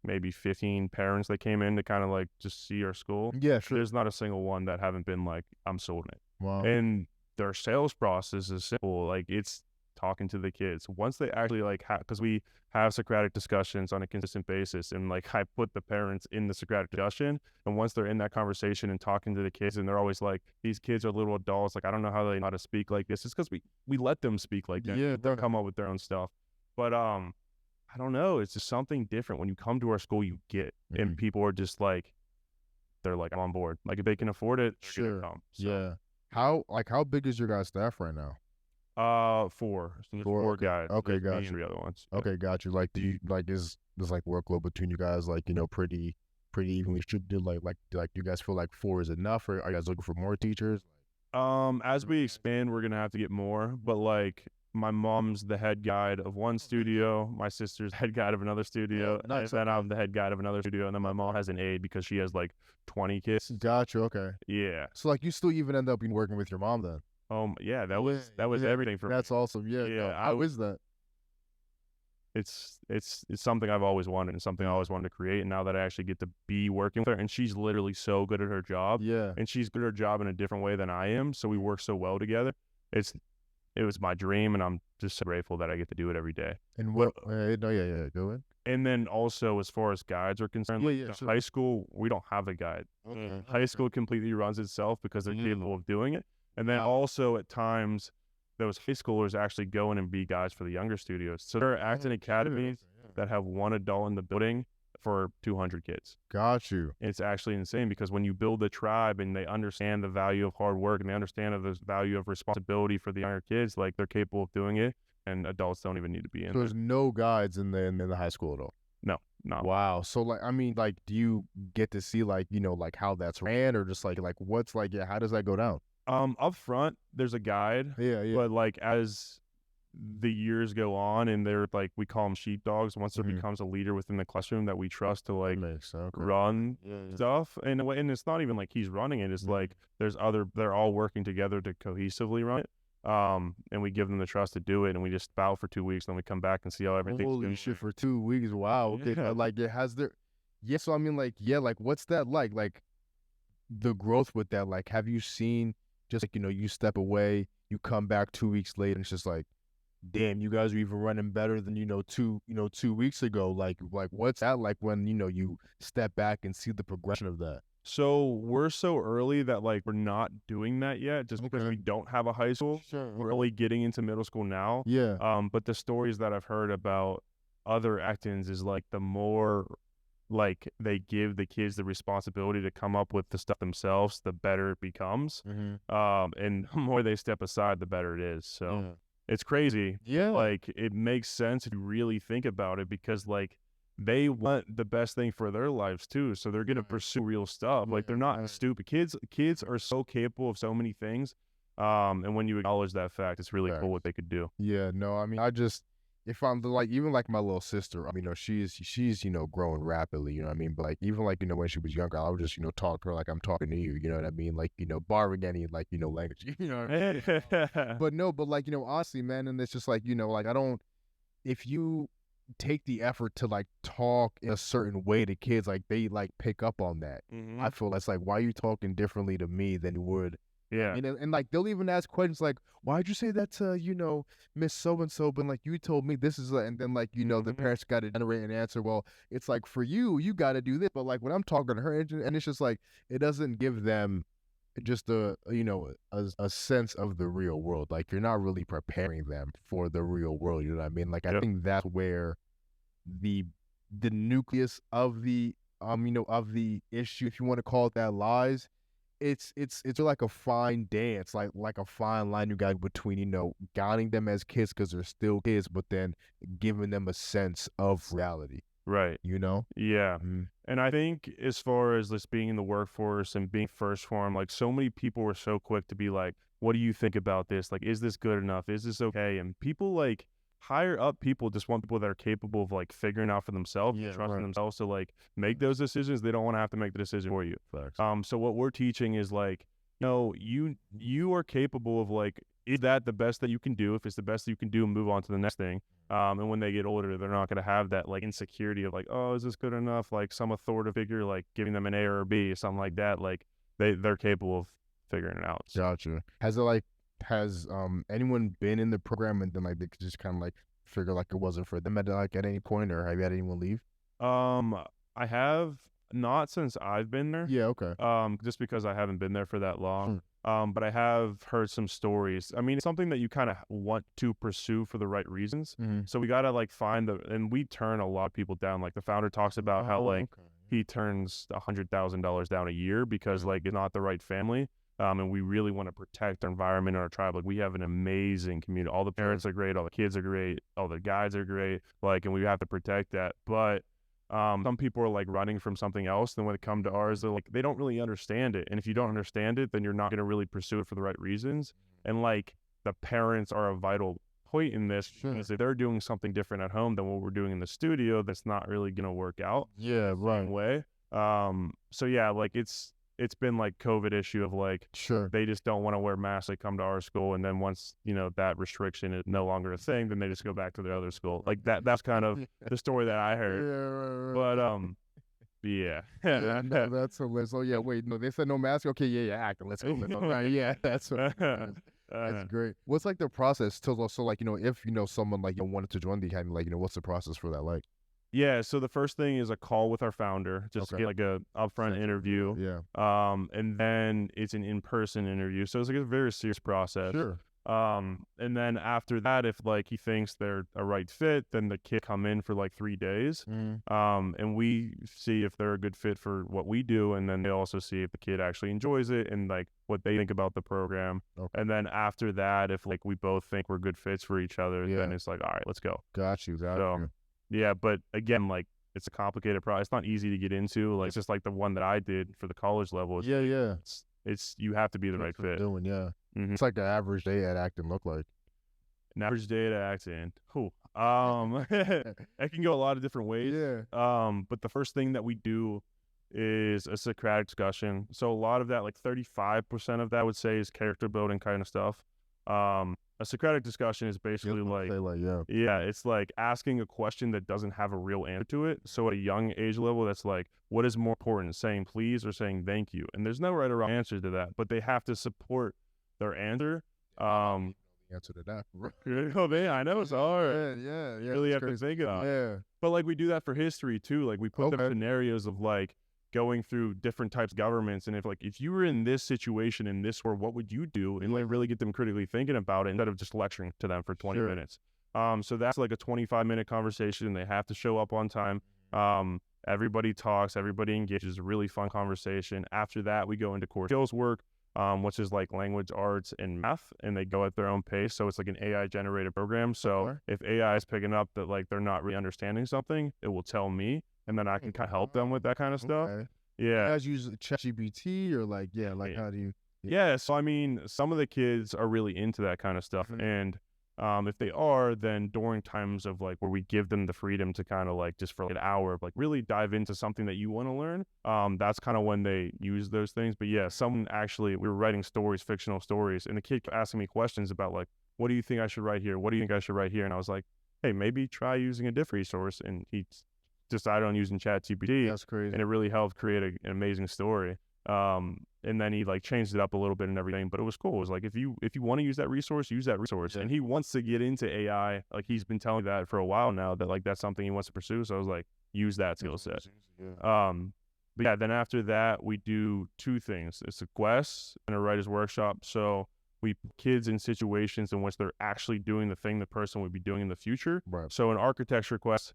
maybe 15 parents that came in to kind of like just see our school. yeah, sure. There's not a single one that haven't been like, I'm sold on it. Wow. And their sales process is simple. Like it's talking to the kids. Once they actually like because we have Socratic discussions on a consistent basis, and like I put the parents in the Socratic discussion, and once they're in that conversation and talking to the kids, and they're always like, these kids are little adults, like I don't know how they know how to speak like this. It's because we let them speak like that. Yeah, They'll come up with their own stuff. But I don't know. It's just something different. When you come to our school, you get, and people are just like, they're like, I'm on board. Like if they can afford it, they're gonna come. So, yeah. How big is your guys' staff right now? 4. So there's Four, 4 okay. guys. Okay, There's me gotcha. and 3 other ones. Yeah. Okay, got you. Like, do you like is there's like workload between you guys like pretty evenly distributed? Like do you guys feel like 4 is enough, or are you guys looking for more teachers? As we expand, we're gonna have to get more. But like, my mom's the head guide of one studio, my sister's head guide of another studio, nice. and then I'm the head guide of another studio, and then my mom has an aide because she has like 20 kids. Gotcha. Okay. Yeah. So like you still even end up working with your mom then? Yeah. That was everything for me. That's awesome. Yeah. Yeah, How is that? It's something I've always wanted, and something I always wanted to create. And now that I actually get to be working with her, and she's literally so good at her job, Yeah. and she's good at her job in a different way than I am, so we work so well together. It was my dream, and I'm just so grateful that I get to do it every day. And what? No, yeah. Go ahead. And then also, as far as guides are concerned, Yeah, like, sure. high school, we don't have a guide. Okay. High school completely runs itself because they're capable of doing it. And then also at times, those high schoolers actually go in and be guides for the younger studios. So there are acting academies that have one adult in the building for 200 kids. Got you. It's actually insane because when you build a tribe and they understand the value of hard work and they understand the value of responsibility for the younger kids, like they're capable of doing it, and adults don't even need to be in So there. there's no guides in the high school at all? No, not. Wow. So like, I mean, like, do you get to see like like how that's ran, or just like what's like, yeah, how does that go down? Up front, there's a guide, Yeah. but like as the years go on, and they're like, we call them sheepdogs. Once there Mhm. becomes a leader within the classroom that we trust to like Makes okay. run Yeah. stuff, and it's not even like he's running it. It's like they're all working together to cohesively run it. And we give them the trust to do it, and we just bow for 2 weeks, and then we come back and see how everything's Holy going. shit, for 2 weeks. Wow. Okay. Yeah. Like, it has there. Yeah. So I mean, like, yeah, like, what's that like? Like, the growth with that. Like, have you seen just like you step away, you come back 2 weeks later, and it's just like, damn, you guys are even running better than 2 weeks ago. Like what's that like when you step back and see the progression of that? So we're so early that like we're not doing that yet, just because Okay. we don't have a high school. We're only getting into middle school now. Yeah. But the stories that I've heard about other actins is like the more like they give the kids the responsibility to come up with the stuff themselves, the better it becomes. Mm-hmm. And the more they step aside, the better it is. So it's crazy. Yeah. Like it makes sense if you really think about it, because like they want the best thing for their lives too. So they're gonna pursue real stuff. Like they're not stupid. Kids are so capable of so many things. And when you acknowledge that fact, it's really cool what they could do. Yeah, no, I mean, if I'm like, even like my little sister, I mean, she's growing rapidly, what I mean? But like, even like, when she was younger, I would just, talk to her like I'm talking to you, you know what I mean? Like, borrowing any like, language, you know what I mean? But no, but like, honestly, man, and it's just like, like, if you take the effort to like talk in a certain way to kids, like they like pick up on that. Mm-hmm. I feel that's like, why are you talking differently to me than you would? Yeah. And like they'll even ask questions like, why'd you say that to, Miss So and so, but like you told me this is and then like, the Mm-hmm. parents got to generate an answer. Well, it's like for you, you got to do this, but like when I'm talking to her, and it's just like it doesn't give them just a sense of the real world. Like you're not really preparing them for the real world. You know what I mean? Like I Yep. think that's where the the nucleus of the of the issue, if you want to call it that, lies. It's like a fine dance, like a fine line you got between guiding them as kids because they're still kids, but then giving them a sense of reality. Right. You know? Yeah. Mhm. And I think as far as this being in the workforce and being first for 'em, like so many people were so quick to be like, what do you think about this? Like, is this good enough? Is this okay? And people like higher up people just want people that are capable of like figuring out for themselves, Yeah, trusting right. themselves to like make those decisions. They don't want to have to make the decision for you. Facts. So what we're teaching is like, no, you are capable of like, is that the best that you can do? If it's the best that you can do, move on to the next thing. And when they get older, they're not going to have that like insecurity of like, oh, is this good enough? Like some authoritative figure, like giving them an A or a B or something like that. Like they're capable of figuring it out. So, Gotcha. Has anyone been in the program and then like they could just kind of like figure like it wasn't for them at any point, or have you had anyone leave? um, I have not since I've been there. Yeah, okay. Just because I haven't been there for that long. Hmm. But I have heard some stories. I mean, it's something that you kind of want to pursue for the right reasons. Mm-hmm. So we gotta like find and we turn a lot of people down. Like the founder talks about how like Okay. he turns $100,000 down a year because like it's not the right family. And we really want to protect our environment and our tribe. Like we have an amazing community. All the parents are great. All the kids are great. All the guides are great. Like, and we have to protect that. But some people are like running from something else. Then when they come to ours, they're like, they don't really understand it. And if you don't understand it, then you're not going to really pursue it for the right reasons. And like the parents are a vital point in this because if they're doing something different at home than what we're doing in the studio, that's not really going to work out Yeah, the right. same way. So yeah, like it's been like COVID issue of like Sure. they just don't want to wear masks. They come to our school, and then once that restriction is no longer a thing, then they just go back to their other school. Like that's kind of the story that I heard. Yeah, right, But yeah, yeah, no, that's hilarious. Oh yeah, wait, no, they said no mask. Okay, yeah, acting. Let's go. Right, yeah, that's that's great. What's like the process to so like if someone like wanted to join the academy, like what's the process for that like? Yeah, so the first thing is a call with our founder, just to Okay. get like a upfront interview. Yeah. And then it's an in-person interview. So it's like a very serious process. Sure. And then after that, if like he thinks they're a right fit, then the kid come in for like 3 days. And we see if they're a good fit for what we do, and then they also see if the kid actually enjoys it and like what they think about the program. Okay. And then after that, if like we both think we're good fits for each other, then it's like, all right, let's go. Got you. So yeah, but again, like it's a complicated process. It's not easy to get into. Like it's just like the one that I did for the college level. Yeah. It's you have to be the right fit. Yeah. Mhm. It's like an average day at Acton look like. An average day at Accent. Cool. It can go a lot of different ways. Yeah. But the first thing that we do is a Socratic discussion. So a lot of that, like 35% of that, I would say, is character building kind of stuff. A Socratic discussion is basically yeah, it's like asking a question that doesn't have a real answer to it. So at a young age level, that's like, what is more important, saying please or saying thank you? And there's no right or wrong answer to that, but they have to support their answer. The answer to that. I know it's hard. Yeah. You really have to think about it. Yeah. But like we do that for history too. Like we put them scenarios of like going through different types of governments, and if you were in this situation in this war, what would you do? And like really get them critically thinking about it instead of just lecturing to them for 20 minutes. So that's like a 25-minute conversation. They have to show up on time. Everybody talks, everybody engages, a really fun conversation. After that, we go into core skills work, which is like language arts and math, and they go at their own pace. So it's like an AI generated program. So if AI is picking up that like they're not really understanding something, it will tell me, and then I can kind of help them with that kind of stuff. Yeah. You guys use ChatGPT or like how do you? Yeah. So I mean, some of the kids are really into that kind of stuff, and if they are, then during times of like where we give them the freedom to kind of like just for like an hour, like really dive into something that you want to learn, that's kind of when they use those things. But yeah, someone actually, we were writing stories, fictional stories, and the kid kept asking me questions about like, what do you think I should write here? What do you think I should write here? And I was like, hey, maybe try using a different resource. And he decided on using ChatGPT, That's crazy. and it really helped create an amazing story. And then he like changed it up a little bit and everything, but it was cool. It was like, if you want to use that resource, use that resource. Yeah. And he wants to get into AI. Like he's been telling me that for a while now, that like that's something he wants to pursue. So I was like, use that skill set. Yeah. But yeah, then after that we do two things. It's a quest and a writer's workshop. So we put kids in situations in which they're actually doing the thing the person would be doing in the future. Right. So an architecture quest,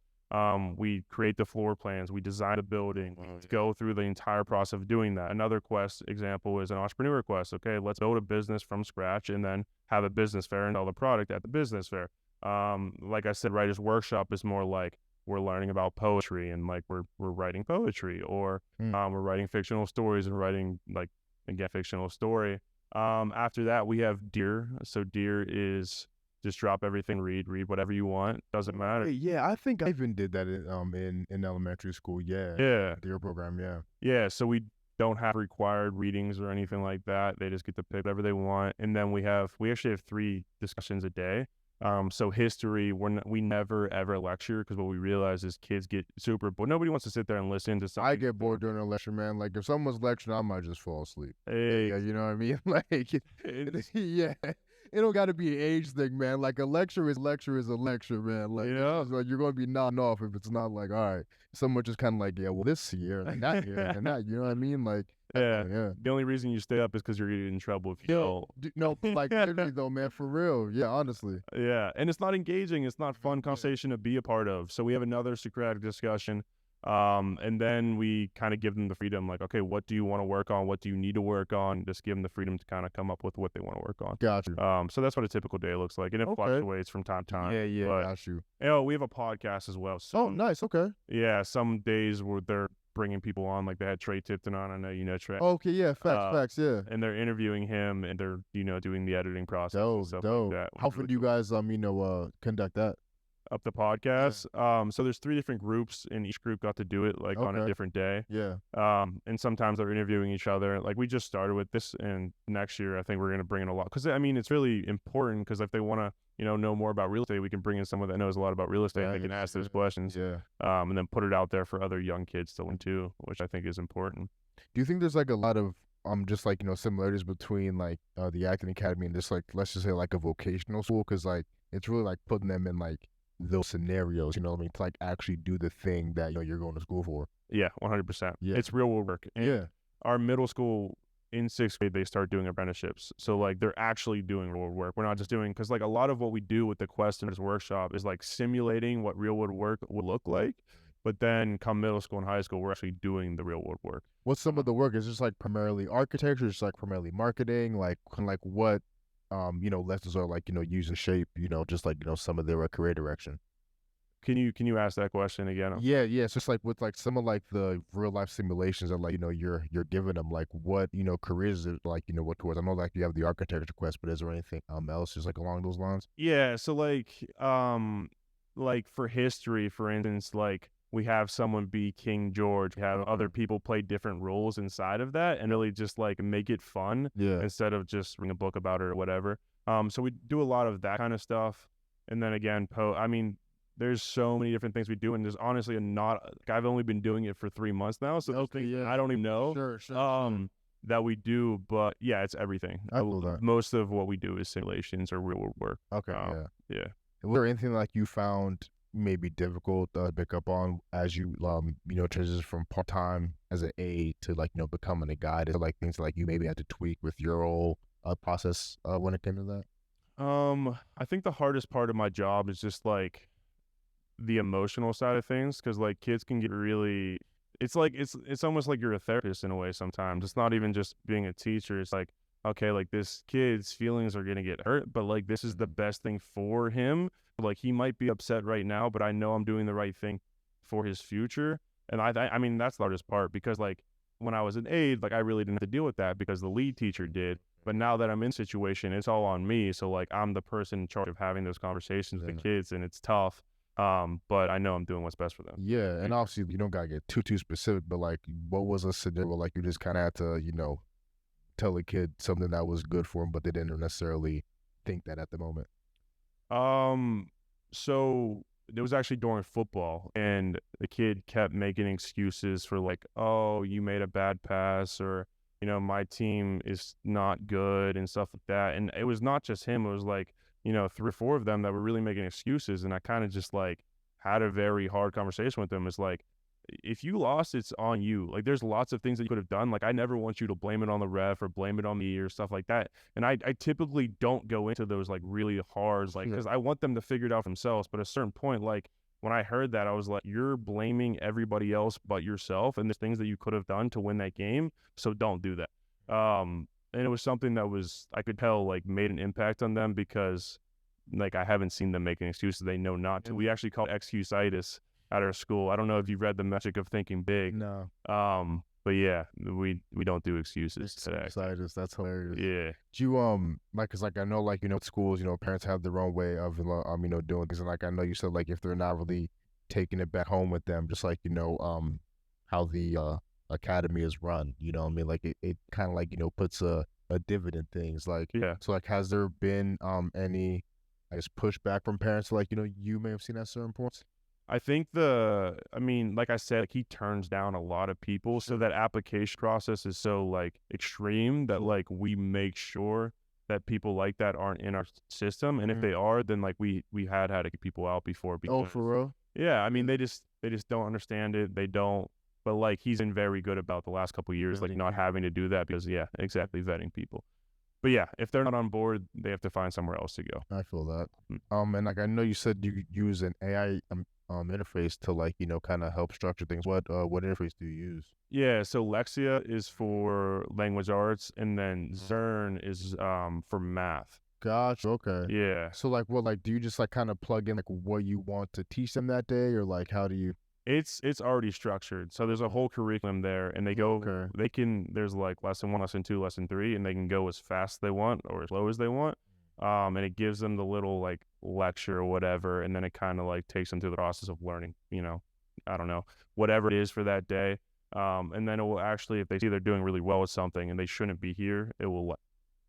we create the floor plans, we design the building, we go through the entire process of doing that. Another quest example is an entrepreneur quest. Okay, let's build a business from scratch and then have a business fair and sell the product at the business fair. Like I said, writer's workshop is more like we're learning about poetry and like we're writing poetry, or we're writing fictional stories and writing like, again, fictional story. After that we have Dear. So Dear is just drop everything, read whatever you want. Doesn't matter. Yeah, I think I even did that in elementary school. Yeah. Yeah. Their program. Yeah. Yeah. So we don't have required readings or anything like that. They just get to pick whatever they want. And then we actually have 3 discussions a day. So history, we never ever lecture, because what we realize is kids get super bored. Nobody wants to sit there and listen to something. I get bored during a lecture, man. Like if someone's lecturing, I might just fall asleep. Hey, Yeah, you know what I mean? Like, yeah, it don't got to be an age thing, man. Like a lecture is a lecture, man. Like, Yeah. like you're going to be nodding off if it's not like, all right, someone just kind of like, yeah, well, this year and that year and that, you know what I mean? Like, yeah. yeah. The only reason you stay up is because you're getting in trouble if you don't. No, like literally though, man, for real. Yeah, honestly. Yeah, and it's not engaging. It's not fun conversation to be a part of. So we have another Socratic discussion, and then we kind of give them the freedom. Like, okay, what do you want to work on? What do you need to work on? Just give them the freedom to kind of come up with what they want to work on. Gotcha. So that's what a typical day looks like, and it fluctuates from time to time. Yeah, but, got you. We have a podcast as well. So, Oh, nice. Okay. Yeah, some days where they're bringing people on, like they had Trey Tipton on. I know you know Trey. Okay, yeah, facts, yeah. And they're interviewing him, and they're doing the editing process. And stuff Dope. like that. How often do you guys conduct that? Up the podcast. So there's 3 different groups, and each group got to do it like on a different day. Yeah. And sometimes they're interviewing each other. Like we just started with this, and next year I think we're going to bring in a lot, because I mean it's really important, because if they want to know more about real estate, we can bring in someone that knows a lot about real estate. They can ask those questions. Yeah. And then put it out there for other young kids to learn too, which I think is important. Do you think there's like a lot of just like similarities between like the acting academy and just like, let's just say like a vocational school, because like it's really like putting them in like those scenarios, you know what I mean, to like actually do the thing that you're going to school for? Yeah, 100%. Yeah. It's real world work. And yeah. Our middle school, in 6th grade, they start doing apprenticeships. So like they're actually doing real world work. We're not just doing, because like a lot of what we do with the quest and this workshop is like simulating what real world work would look like. But then come middle school and high school, we're actually doing the real world work. What's some of the work? Is just like primarily architecture, just like primarily marketing, like what lessons are like using shape, just like some of their career direction? Can you ask that question again? Yeah, it's just like with like some of like the real life simulations that like you're giving them, like what careers is it like what towards? I know like you have the architecture quest, but is there anything else just like along those lines? Yeah, so like for history, for instance, like we have someone be King George, we have other people play different roles inside of that, and really just like make it fun, instead of just reading a book about it or whatever. So we do a lot of that kind of stuff, and then again, I mean, there's so many different things we do, and there's honestly I've only been doing it for 3 months now, so I don't even know sure. that we do, but yeah, it's everything. I love that. Most of what we do is simulations or real world work. Okay, yeah. Was there anything like you found maybe difficult to pick up on as you transition from part-time as an aide to like becoming a guide? Is there like things like you maybe had to tweak with your whole process when it came to that? I think the hardest part of my job is just like the emotional side of things, because like kids can get really, it's like it's almost like you're a therapist in a way sometimes. It's not even just being a teacher. It's like, okay, like this kid's feelings are gonna get hurt, but like this is the best thing for him. Like he might be upset right now, but I know I'm doing the right thing for his future. And I mean that's the hardest part, because like when I was an aide, like I really didn't have to deal with that because the lead teacher did. But now that I'm in situation, it's all on me. So like I'm the person in charge of having those conversations with the kids, and it's tough. But I know I'm doing what's best for them. Yeah, and obviously you don't gotta get too specific, but like what was a scenario like you just kind of had to tell a kid something that was good for him, but they didn't necessarily think that at the moment? So it was actually during football, and the kid kept making excuses for like, oh, you made a bad pass, or my team is not good and stuff like that. And it was not just him; it was like 3 or 4 of them that were really making excuses. And I kind of just like had a very hard conversation with them. It's like, if you lost, it's on you. Like, there's lots of things that you could have done. Like, I never want you to blame it on the ref or blame it on me or stuff like that. And I typically don't go into those like really hard, like, because I want them to figure it out themselves. But at a certain point, like when I heard that, I was like, you're blaming everybody else but yourself, and there's things that you could have done to win that game. So don't do that. And it was something that was, I could tell, like, made an impact on them, because like I haven't seen them making excuses they know not to. We actually call it excusitis at our school. I don't know if you've read The Magic of Thinking Big. No. But yeah, we don't do excuses today. Excited. That's hilarious. Yeah. Do you like, cause like I know, like schools, parents have their own way of doing things, and like I know you said, like if they're not really taking it back home with them, just like how the academy is run, I mean, like it kind of like puts a dividend things, like Yeah. so like has there been any, I guess, pushback from parents, like you may have seen at certain points? I think like I said, like, he turns down a lot of people. So that application process is so like extreme that like we make sure that people like that aren't in our system. And if they are, then like we had to get people out before. Oh, Because, for real? yeah, I mean, they just don't understand it. They don't. But like he's been very good about the last couple of years, like not having to do that, because exactly, vetting people. But yeah, if they're not on board, they have to find somewhere else to go. I feel that. And like I know you said you use an AI interface to like kind of help structure things. What interface do you use? Yeah, so Lexia is for language arts, and then Zern is for math. Gosh, okay. Yeah. So like what, like do you just like kind of plug in like what you want to teach them that day, or like how do you? It's already structured. So there's a whole curriculum there, and there's like lesson 1, lesson 2, lesson 3, and they can go as fast as they want or as slow as they want. And it gives them the little like lecture or whatever, and then it kind of like takes them through the process of learning, I don't know, whatever it is for that day. And then it will actually, if they see they're doing really well with something and they shouldn't be here, it will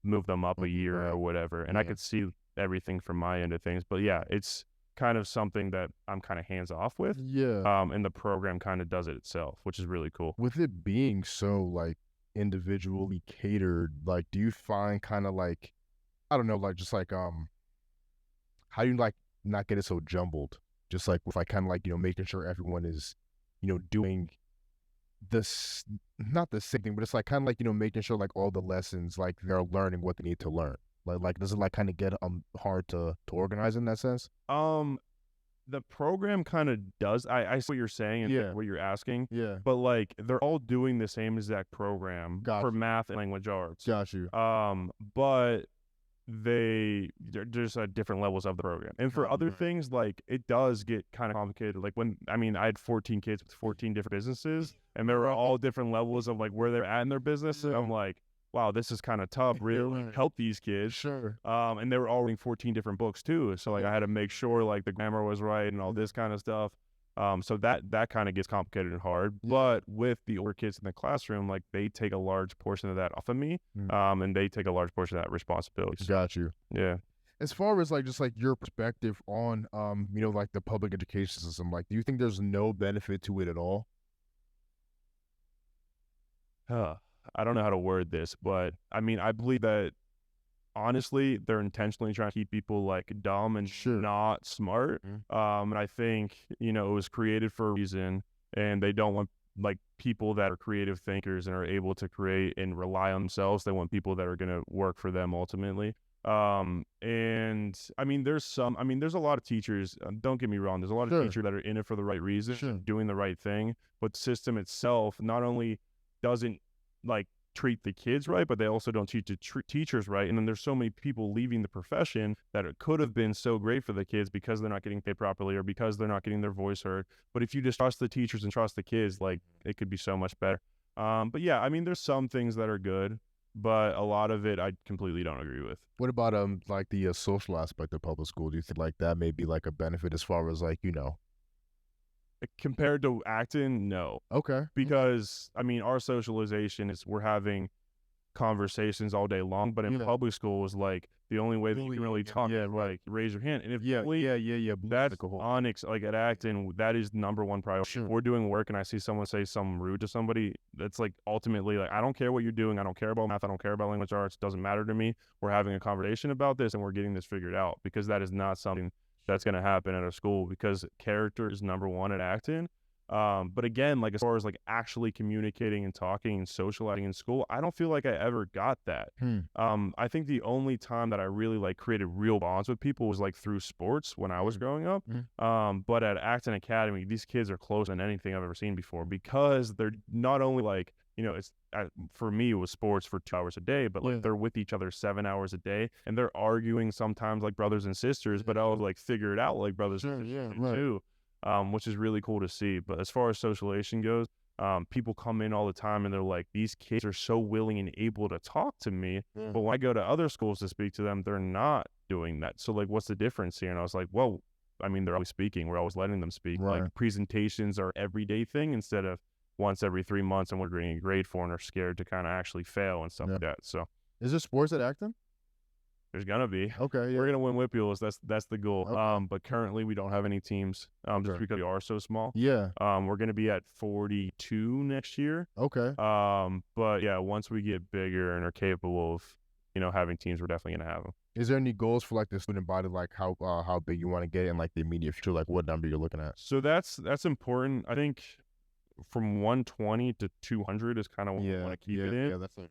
move them up a year or whatever. And I could see everything from my end of things. But yeah, it's kind of something that I'm kind of hands off with. Yeah. And the program kind of does it itself, which is really cool. With it being so like individually catered, like do you find kind of like, I don't know, like just like how do you like not get it so jumbled? Just like with like kind of like making sure everyone is doing this, not the same thing, but it's like kind of like making sure like all the lessons, like they're learning what they need to learn. Like does it like kind of get hard to organize in that sense? The program kind of does. I see what you're saying and what you're asking. Yeah. But like they're all doing the same exact program for math and language arts. Got you. But there's different levels of the program. And for other things, like it does get kind of complicated. Like I had 14 kids with 14 different businesses, and they were all different levels of like where they're at in their business. And I'm like, wow, this is kind of tough. Really help these kids. Sure. And they were all reading 14 different books too. So like I had to make sure like the grammar was right and all this kind of stuff. So that kind of gets complicated and hard. But with the older kids in the classroom, like they take a large portion of that off of me. And they take a large portion of that responsibility. Got you. Yeah. As far as like just like your perspective on like the public education system, like do you think there's no benefit to it at all? I don't know how to word this, but I mean, I believe that honestly, they're intentionally trying to keep people like dumb and not smart. And I think, it was created for a reason, and they don't want like people that are creative thinkers and are able to create and rely on themselves. They want people that are going to work for them ultimately. And I mean, there's a lot of teachers, don't get me wrong, there's a lot of teachers that are in it for the right reason, doing the right thing, but the system itself not only doesn't like treat the kids right, but they also don't teach the teachers right. And then there's so many people leaving the profession that it could have been so great for the kids because they're not getting paid properly or because they're not getting their voice heard. But if you just trust the teachers and trust the kids, like it could be so much better. But yeah, I mean, there's some things that are good, but a lot of it I completely don't agree with. What about like the social aspect of public school? Do you think like that may be like a benefit as far as like compared to acting? No. Okay. Because I mean, our socialization is we're having conversations all day long, but in Yeah. public school was like the only way that you can really talk Yeah, is right. like raise your hand. And if Yeah, really that's alcohol. onyx, like at Acton, that is number one priority. Sure. If we're doing work and I see someone say something rude to somebody, that's like ultimately like, I don't care what you're doing. I don't care about math. I don't care about language arts. It doesn't matter to me. We're having a conversation about this and we're getting this figured out, because that is not something that's going to happen at a school, because character is number one at Acton. But again, like as far as like actually communicating and talking and socializing in school, I don't feel like I ever got that. I think the only time that I really like created real bonds with people was like through sports when I was growing up. But at Acton Academy, these kids are closer than anything I've ever seen before, because they're not only like, it's for me, it was sports for 2 hours a day, but like they're with each other 7 hours a day, and they're arguing sometimes like brothers and sisters, but I'll like figure it out like brothers and sisters too. Which is really cool to see. But as far as socialization goes, people come in all the time and they're like, these kids are so willing and able to talk to me. But when I go to other schools to speak to them, they're not doing that. So like, what's the difference here? And I was like, well, I mean, they're always speaking. We're always letting them speak. Right. Like presentations are everyday thing instead of once every 3 months and we're getting a grade for and are scared to kind of actually fail and stuff like that. So is there sports at Acton? there's gonna be. Okay, We're gonna win Whippules. That's the goal. Okay. But currently we don't have any teams. Just because we are so small. Yeah. We're gonna be at 42 next year. Okay. But yeah, once we get bigger and are capable of, having teams, we're definitely gonna have them. Is there any goals for like the student body, like how big you want to get in like the immediate future, like what number you're looking at? So that's important. I think from 120 to 200 is kind of what we want to keep it in. Yeah, that's like,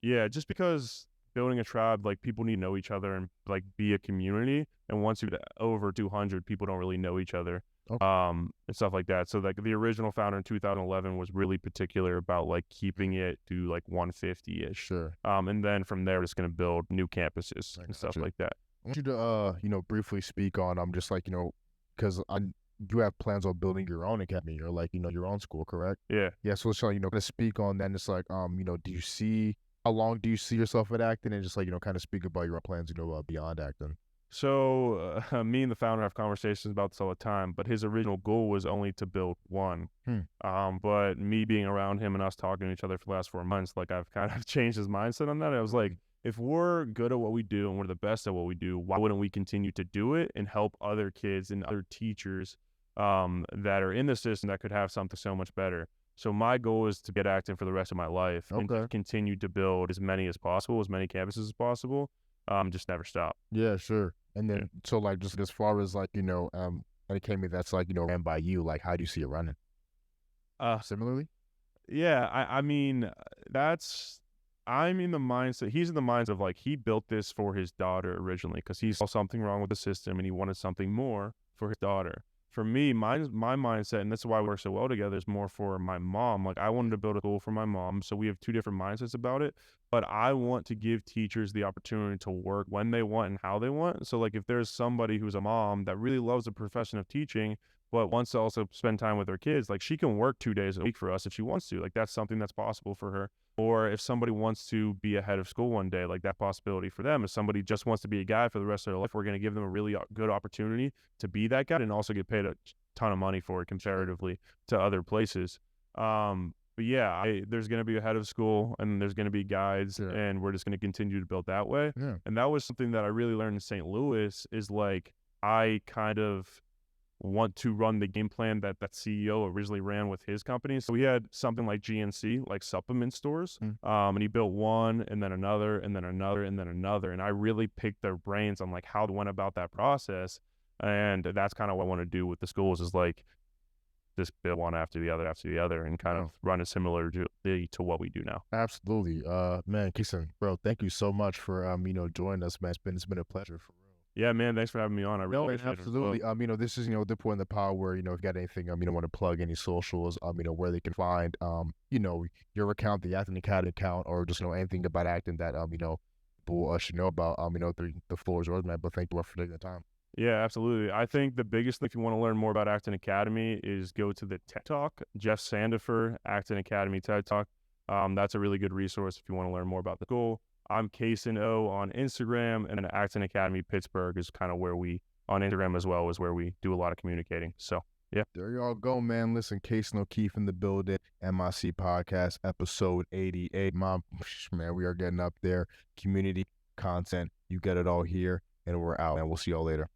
yeah, just because building a tribe, like people need to know each other and like be a community. And once you get over 200, people don't really know each other, and stuff like that. So like the original founder in 2011 was really particular about like keeping it to like 150-ish. Sure. And then from there, it's going to build new campuses and stuff like that. I want you to briefly speak on just like because you have plans on building your own academy or like your own school, correct? Yeah. So let's kind of speak on that. And it's like do you see how long do you see yourself at Acton, and just like kind of speak about your plans beyond Acton? So me and the founder have conversations about this all the time, but his original goal was only to build one. But me being around him and us talking to each other for the last 4 months, like I've kind of changed his mindset on that. I was like, if we're good at what we do and we're the best at what we do, why wouldn't we continue to do it and help other kids and other teachers that are in the system that could have something so much better? So my goal is to get Acton for the rest of my life and just continue to build as many as possible, as many campuses as possible. Just never stop. Yeah, sure. And then so like just as far as like an academy that's like ran by you, like how do you see it running? Similarly? Yeah, I mean I'm in the mindset. He's in the mindset of like he built this for his daughter originally because he saw something wrong with the system and he wanted something more for his daughter. For me, my mindset, and that's why we work so well together, is more for my mom. Like I wanted to build a school for my mom, so we have two different mindsets about it. But I want to give teachers the opportunity to work when they want and how they want. So like if there's somebody who's a mom that really loves the profession of teaching, but wants to also spend time with her kids, like she can work 2 days a week for us if she wants to. Like that's something that's possible for her. Or if somebody wants to be a head of school one day, like that possibility for them. If somebody just wants to be a guy for the rest of their life, we're going to give them a really good opportunity to be that guy and also get paid a ton of money for it comparatively to other places. But yeah, there's going to be a head of school and there's going to be guides and we're just going to continue to build that way. Yeah. And that was something that I really learned in St. Louis is like, I kind of want to run the game plan that CEO originally ran with his company. So we had something like GNC, like supplement stores, and he built one and then another and then another and then another. And I really picked their brains on like how they went about that process. And that's kind of what I want to do with the schools is like just build one after the other and kind of run a similar to what we do now. Absolutely. Man, Caysen, bro, thank you so much for joining us, man. It's been a pleasure for real. Yeah, man. Thanks for having me on. I really appreciate absolutely. it. This is the point in the power where if you got anything want to plug any socials, where they can find your account, the Acton Academy account, or just anything about Acton that people should know about. The floor is yours, man. But thank you for taking the time. Yeah, absolutely. I think the biggest thing if you want to learn more about Acton Academy is go to the TED Talk, Jeff Sandifer, Acton Academy TED Talk. That's a really good resource if you want to learn more about the school. I'm Caysen O on Instagram, and then Acton Academy Pittsburgh is kind of where we, on Instagram as well, is where we do a lot of communicating. So There y'all go, man. Listen, Caysen O'Keefe in the building, MIC Podcast, episode 88. Man, we are getting up there. Community content. You get it all here, and we're out, and we'll see y'all later.